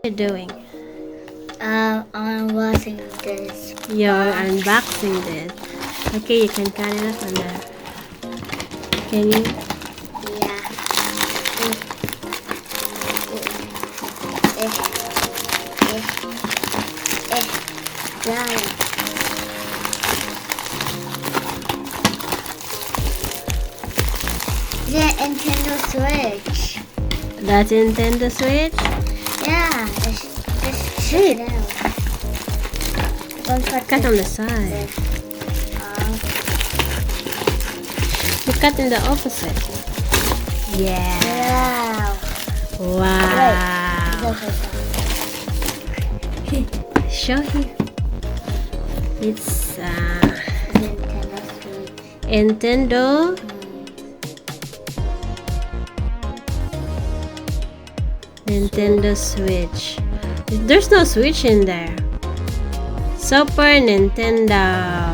you doing? Unboxing this. You're unboxing this. Okay, you can cut it up on there. Can you? Yeah. Yeah. The Nintendo Switch. That's Nintendo Switch? Yeah. Just check it out. Cut on the side. You cut in the opposite. Yeah. Wow. Show here. It's Nintendo. Nintendo Switch. There's no Switch in there. Super Nintendo.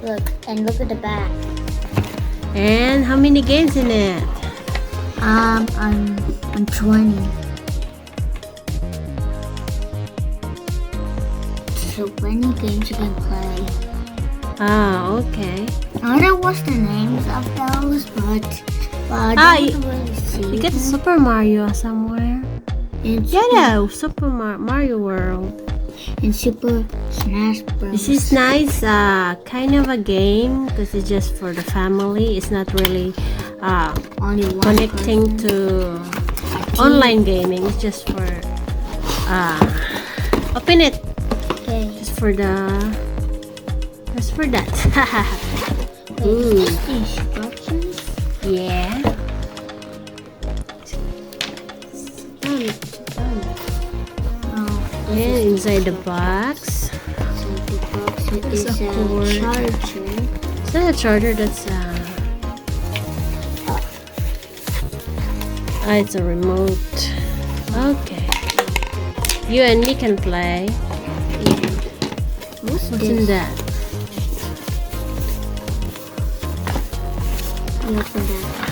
Look at the back. And how many games in it? I'm 20. So many games you can play. Oh, okay. I don't know what's the names of those, but I don't really see You get them. Super Mario somewhere. It's Get a Super Mario World. in Super Smash Bros. This is nice, kind of a game because it's just for the family. It's not really Only one connecting person. to online gaming. It's just for open it. Okay. Just for that. Wait, is this the instructions? Yeah. Oh, And inside the box, so the box There's is a a cord. charger. is that a charger? That's it's a remote. Okay. You and me can play. What's What's this? in that? You open that.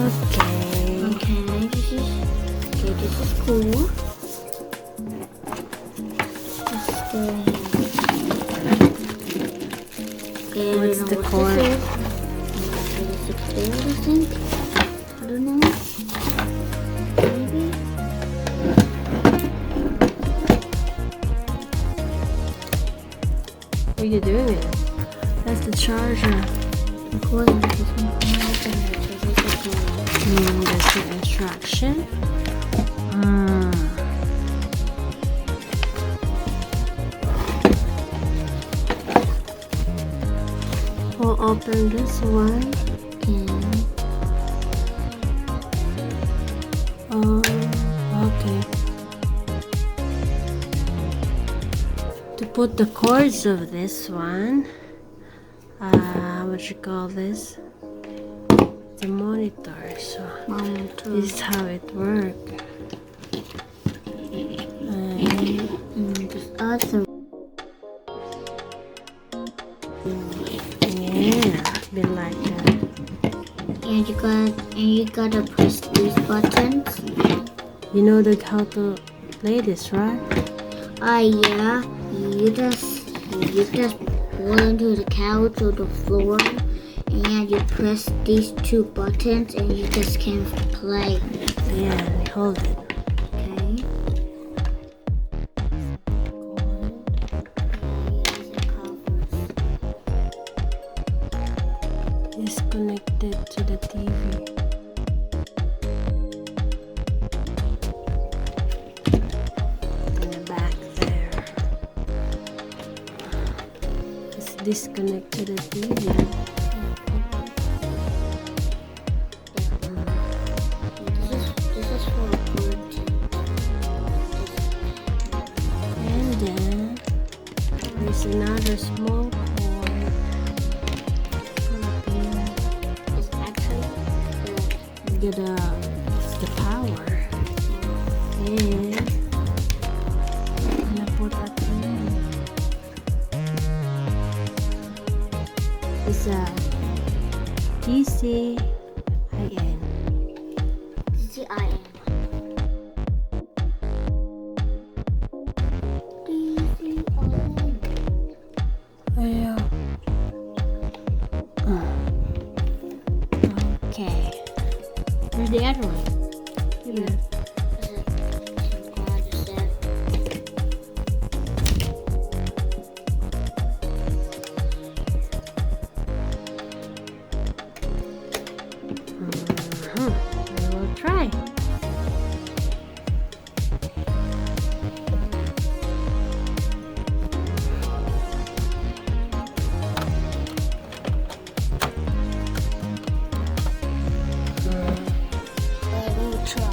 Okay. Okay, this is cool. Okay, What's I the don't know cord? what this is. Maybe 6 I think. I don't know. Maybe. What are you doing with it? That's the charger. Recording this is my That's the instruction. We'll open this one. Okay. To put the cords of this one, what you call this? The monitor. So this is how it works. This other Yeah, be like that. and you gotta press these buttons. You know how to play this, right? Yeah. You just pull into the couch or the floor, and you press these 2 buttons, and you just can play. Yeah, hold it. Okay. It's connected to the TV. In the back there. It's disconnected to the TV. This is for a cord. And then there's another small cord. It's actually Get the power. And gonna put that in. It's a TCIN. TCIN. Okay. Where's the other one? Yeah. We'll try. We'll try.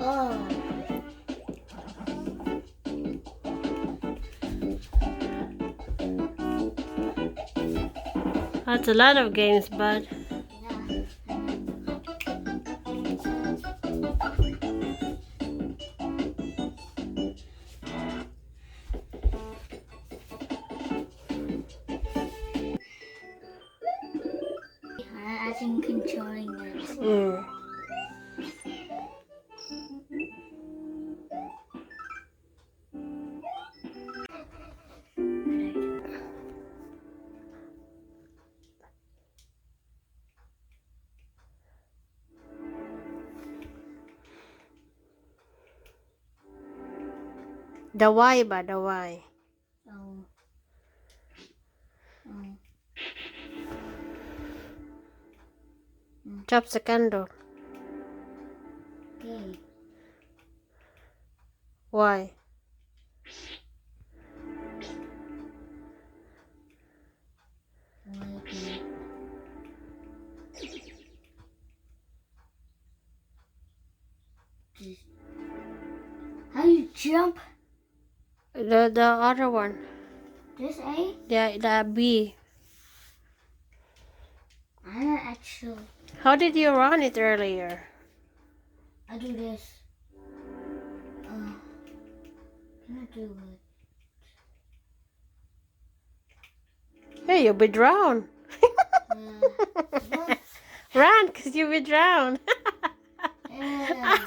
Oh. That's a lot of games, bud. Yeah. I think controlling this. The Y, bud, the Y. Oh. Oh. Chop the candle. Okay. Y. Wait. How do you jump? The other one. This A? The B. I don't actually. How did you run it earlier? I do this. Can I do it? Hey, you'll be drowned. What? Run, because you'll be drowned. Yeah.